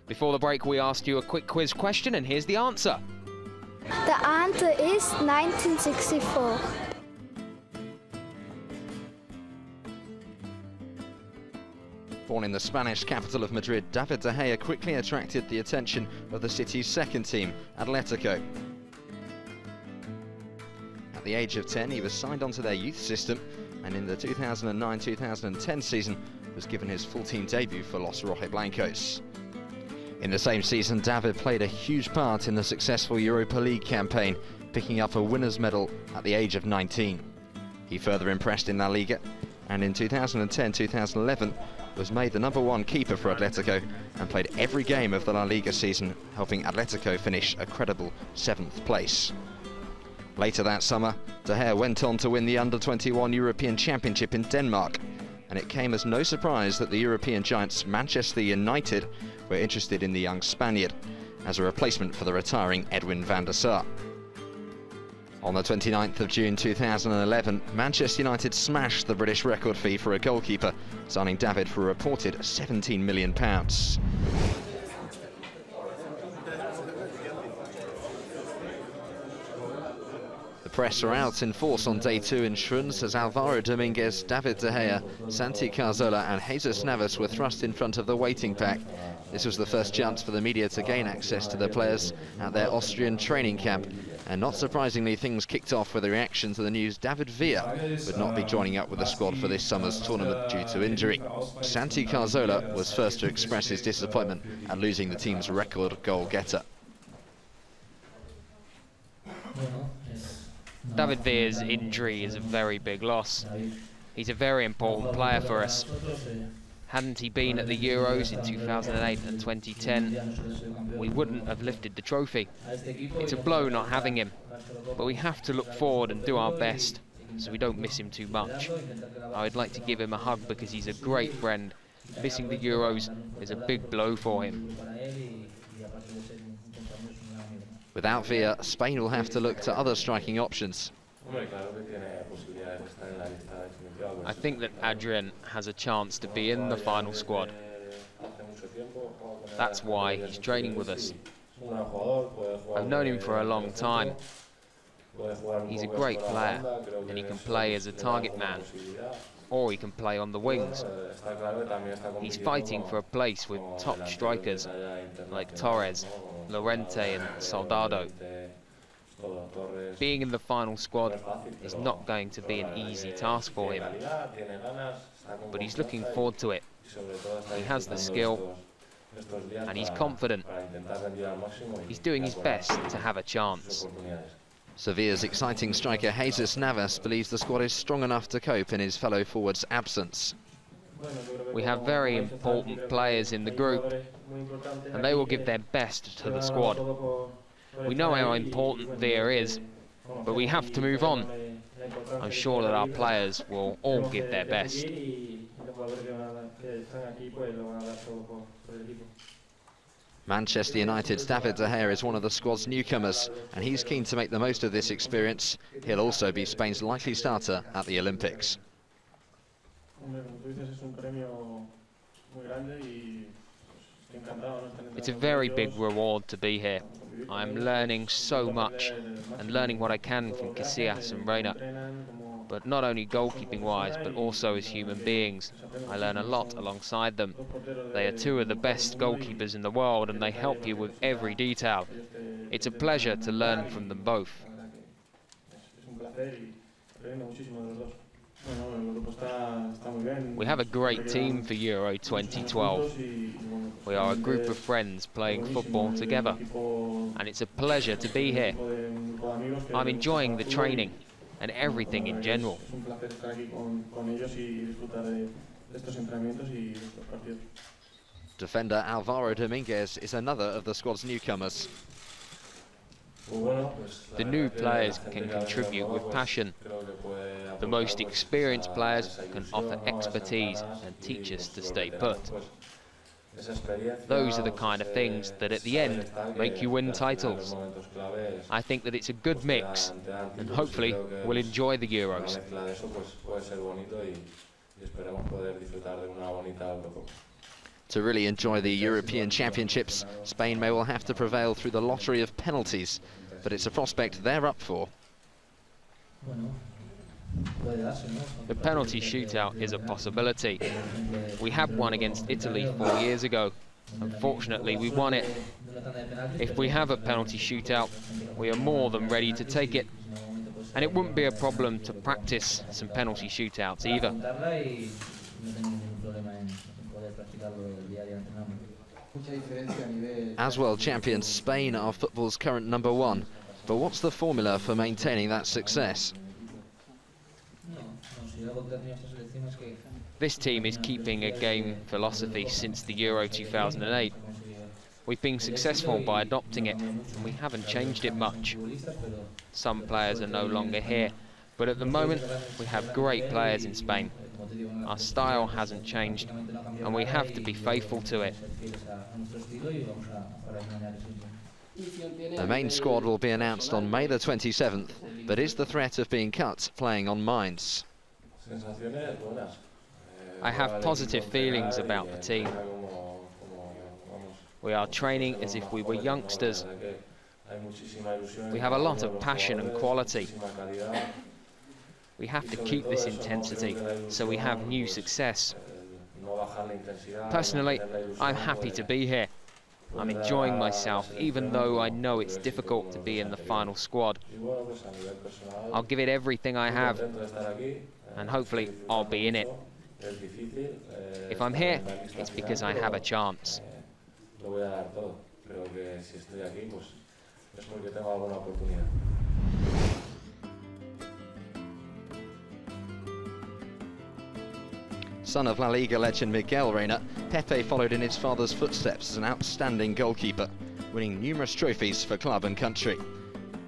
Before the break, we asked you a quick quiz question, and here's the answer. The answer is 1964. Born in the Spanish capital of Madrid, David De Gea quickly attracted the attention of the city's second team, Atletico. At the age of 10, he was signed onto their youth system, and in the 2009-2010 season was given his full-team debut for Los Rojiblancos. In the same season, David played a huge part in the successful Europa League campaign, picking up a winner's medal at the age of 19. He further impressed in La Liga, and in 2010-2011 was made the #1 keeper for Atletico and played every game of the La Liga season, helping Atletico finish a credible 7th place. Later that summer, De Gea went on to win the Under-21 European Championship in Denmark, and it came as no surprise that the European giants Manchester United were interested in the young Spaniard as a replacement for the retiring Edwin van der Sar. On the 29th of June 2011, Manchester United smashed the British record fee for a goalkeeper, signing David for a reported £17 million. The press are out in force on day 2 in Schruns as Alvaro Dominguez, David De Gea, Santi Cazorla and Jesus Navas were thrust in front of the waiting pack. This was the first chance for the media to gain access to the players at their Austrian training camp. And not surprisingly, things kicked off with a reaction to the news David Villa would not be joining up with the squad for this summer's tournament due to injury. Santi Cazorla was first to express his disappointment at losing the team's record goal-getter. David Villa's injury is a very big loss. He's a very important player for us. Hadn't he been at the Euros in 2008 and 2010, we wouldn't have lifted the trophy. It's a blow not having him, but we have to look forward and do our best so we don't miss him too much. I would like to give him a hug because he's a great friend. Missing the Euros is a big blow for him. Without Villa, Spain will have to look to other striking options. I think that Adrian has a chance to be in the final squad. That's why he's training with us. I've known him for a long time. He's a great player, and he can play as a target man, or he can play on the wings. He's fighting for a place with top strikers like Torres, Llorente and Soldado. Being in the final squad is not going to be an easy task for him, but he's looking forward to it. He has the skill and he's confident. He's doing his best to have a chance. Sevilla's exciting striker Jesus Navas believes the squad is strong enough to cope in his fellow forward's absence. We have very important players in the group, and they will give their best to the squad. We know how important Villa is, but we have to move on. I'm sure that our players will all give their best. Manchester United's David De Gea is one of the squad's newcomers, and he's keen to make the most of this experience. He'll also be Spain's likely starter at the Olympics. It's a very big reward to be here. I'm learning so much and learning what I can from Casillas and Reina. But not only goalkeeping-wise, but also as human beings. I learn a lot alongside them. They are two of the best goalkeepers in the world, and they help you with every detail. It's a pleasure to learn from them both. We have a great team for Euro 2012. We are a group of friends playing football together, and it's a pleasure to be here. I'm enjoying the training and everything in general. Defender Alvaro Dominguez is another of the squad's newcomers. The new players can contribute with passion. The most experienced players can offer expertise and teach us to stay put. Those are the kind of things that at the end make you win titles. I think that it's a good mix, and hopefully we'll enjoy the Euros. To really enjoy the European Championships, Spain may well have to prevail through the lottery of penalties, but it's a prospect they're up for. The penalty shootout is a possibility. We had one against Italy 4 years ago. Unfortunately, we won it. If we have a penalty shootout, we are more than ready to take it. And it wouldn't be a problem to practice some penalty shootouts either. As world champions, Spain are football's current #1. But what's the formula for maintaining that success? This team is keeping a game philosophy since the Euro 2008. We've been successful by adopting it, and we haven't changed it much. Some players are no longer here, but at the moment we have great players in Spain. Our style hasn't changed, and we have to be faithful to it. The main squad will be announced on May the 27th, but is the threat of being cut playing on minds? I have positive feelings about the team. We are training as if we were youngsters. We have a lot of passion and quality. We have to keep this intensity so we have new success. Personally, I'm happy to be here. I'm enjoying myself, even though I know it's difficult to be in the final squad. I'll give it everything I have, and hopefully I'll be in it. If I'm here, it's because I have a chance. Son of La Liga legend Miguel Reina, Pepe followed in his father's footsteps as an outstanding goalkeeper, winning numerous trophies for club and country.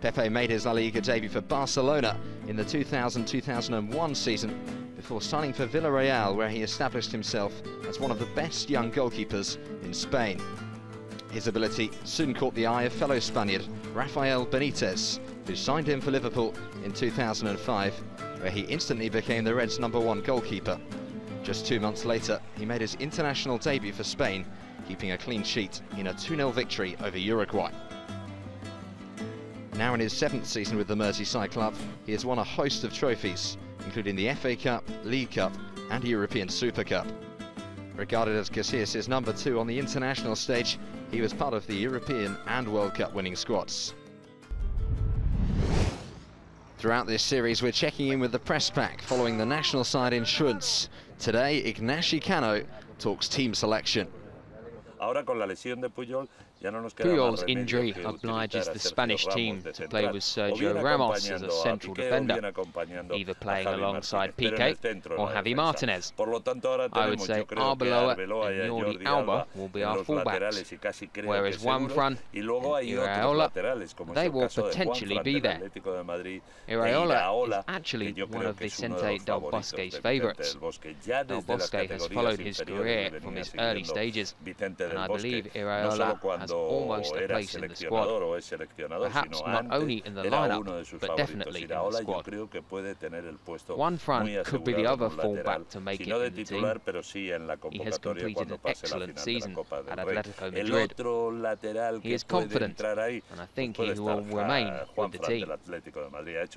Pepe made his La Liga debut for Barcelona in the 2000-2001 season before signing for Villarreal, where he established himself as one of the best young goalkeepers in Spain. His ability soon caught the eye of fellow Spaniard Rafael Benitez, who signed him for Liverpool in 2005, where he instantly became the Reds' #1 goalkeeper. Just 2 months later, he made his international debut for Spain, keeping a clean sheet in a 2-0 victory over Uruguay. Now in his 7th season with the Merseyside club, he has won a host of trophies, including the FA Cup, League Cup and European Super Cup. Regarded as Casillas' #2 on the international stage, he was part of the European and World Cup winning squads. Throughout this series, we're checking in with the press pack following the national side in Schruns. Today, Ignacy Cano talks team selection. Puyol's injury obliges the Spanish team to play with Sergio Ramos as a central defender, either playing alongside Piqué or Javi Martinez. I would say Arbeloa and Jordi Alba will be our fullbacks, whereas Juanfran and Iraola, they will potentially be there. Iraola is actually one of Vicente Del Bosque's favourites. Del Bosque has followed his career from his early stages, and I believe Iraola has almost a place in the squad. Perhaps not only in the lineup, but definitely in the squad. Juanfran could be the other fullback to make it in the team. He has completed an excellent season at Atletico Madrid. He is confident, and I think he will remain with the team.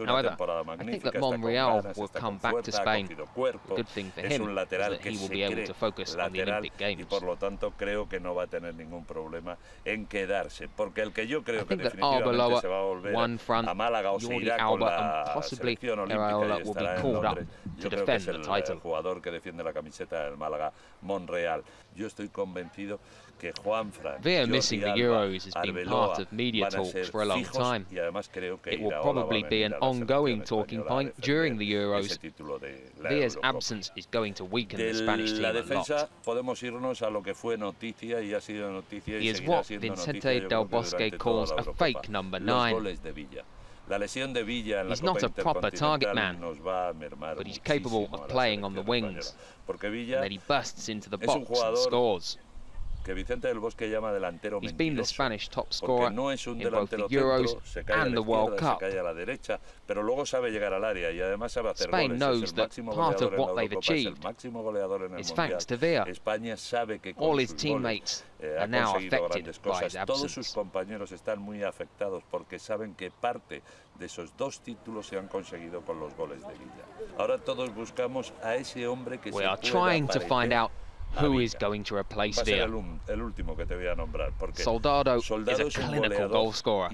However, I think that Monreal will come back to Spain. The good thing for him is that he will be able to focus on the Olympic Games. I think that Arbeloa, Juanfran, Jordi Alba and possibly Iraola will be called up to defend the title. Via missing the Euros has been part of media talks for a long time. It will probably be an ongoing talking point during the Euros. Via's absence is going to weaken the Spanish team a lot. He is what Vicente Del Bosque calls a fake #9. He's not a proper target man, but he's capable of playing on the wings, and then he bursts into the box and scores. He's been the Spanish top scorer in both the Euros and the World Cup. Spain knows that part of what they've achieved is thanks to Villa. All his teammates are now affected by his absence. De esos dos títulos se han conseguido con los goles de Villa. Ahora todos buscamos a ese hombre que we are trying to find out who is going to replace Villa. El último que te voy a nombrar, porque Soldado is a clinical goal scorer.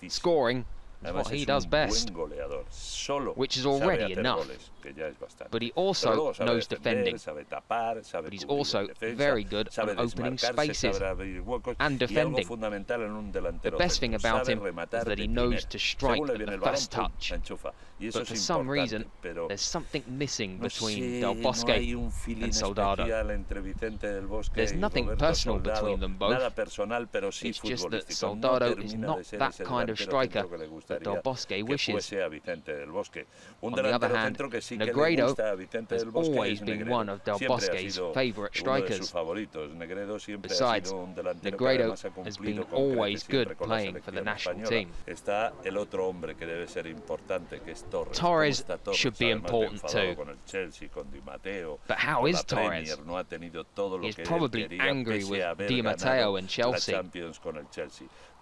Scoring is what he does best, which is already enough. But he also knows defending. But he's also very good at opening spaces and defending. The best thing about him is that he knows to strike at the first touch. But for some reason, there's something missing between Del Bosque and Soldado. There's nothing personal between them both. It's just that Soldado is not that kind of striker that Del Bosque wishes. On the other hand, Negredo has always been one of Del Bosque's favourite strikers. Besides, Negredo has been always good playing for the national team. Torres should be important too. But how is Torres? He's probably angry with Di Matteo and Chelsea.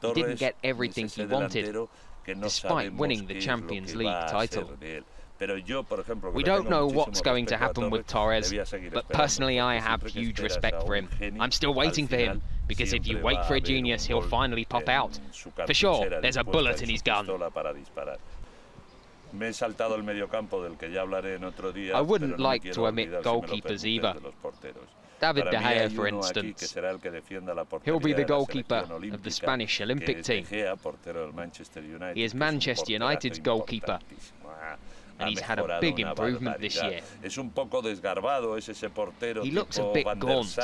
He didn't get everything he wanted, despite winning the Champions League title. We don't know what's going to happen with Torres, but personally I have huge respect for him. I'm still waiting for him, because if you wait for a genius, he'll finally pop out. For sure, there's a bullet in his gun. I wouldn't like to omit goalkeepers either. David De Gea, for instance. He'll be the goalkeeper of the Spanish Olympic team. He is Manchester United's goalkeeper, and he's had a big improvement this year. He looks a bit gaunt,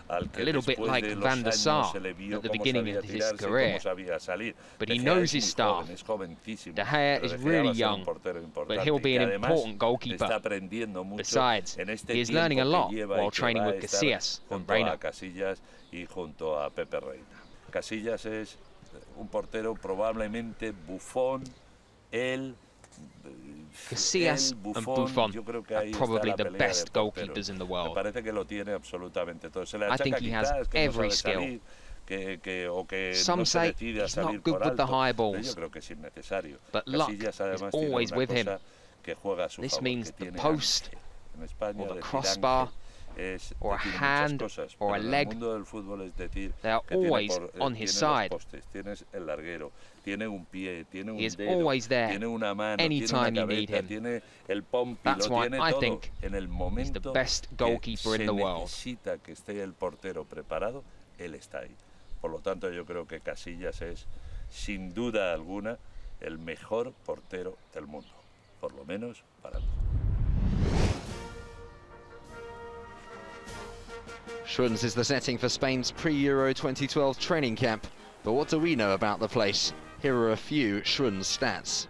a little bit like Van der Sar at the beginning of his career, but he knows his staff. De Gea is really young, but he'll be an important goalkeeper. Besides, he is learning a lot while training with Casillas and Reina. Casillas es un portero probablemente Buffon, él, Casillas and Buffon are probably the best goalkeepers in the world. I think he has every skill. Some say he's not good with the high balls, but luck is always with him. This means the post, or the crossbar, or a hand, or a leg, they are always on his side. He is always there, anytime you need him. That's why I think he's the best goalkeeper in the world. Por lo tanto, yo creo que Casillas es, sin duda alguna, el mejor portero del mundo, por lo menos para mí. Schruns is the setting for Spain's pre-Euro 2012 training camp. But what do we know about the place? Here are a few Schruns stats.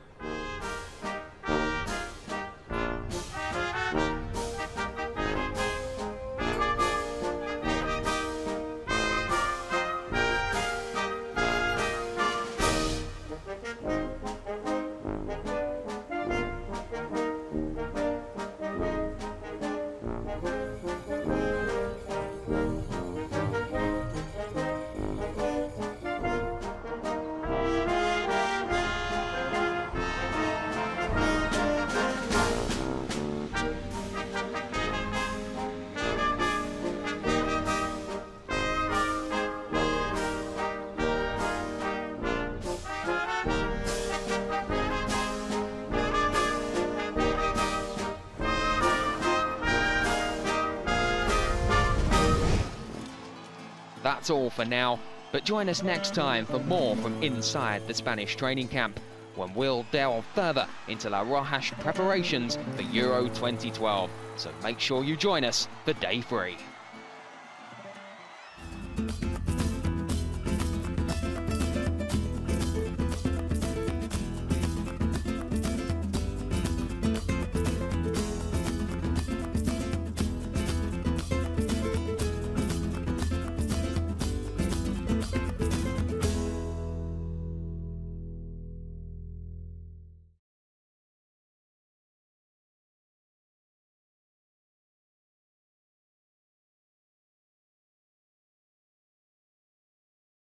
That's all for now, but join us next time for more from inside the Spanish training camp, when we'll delve further into La Roja's preparations for Euro 2012. So make sure you join us for day 3.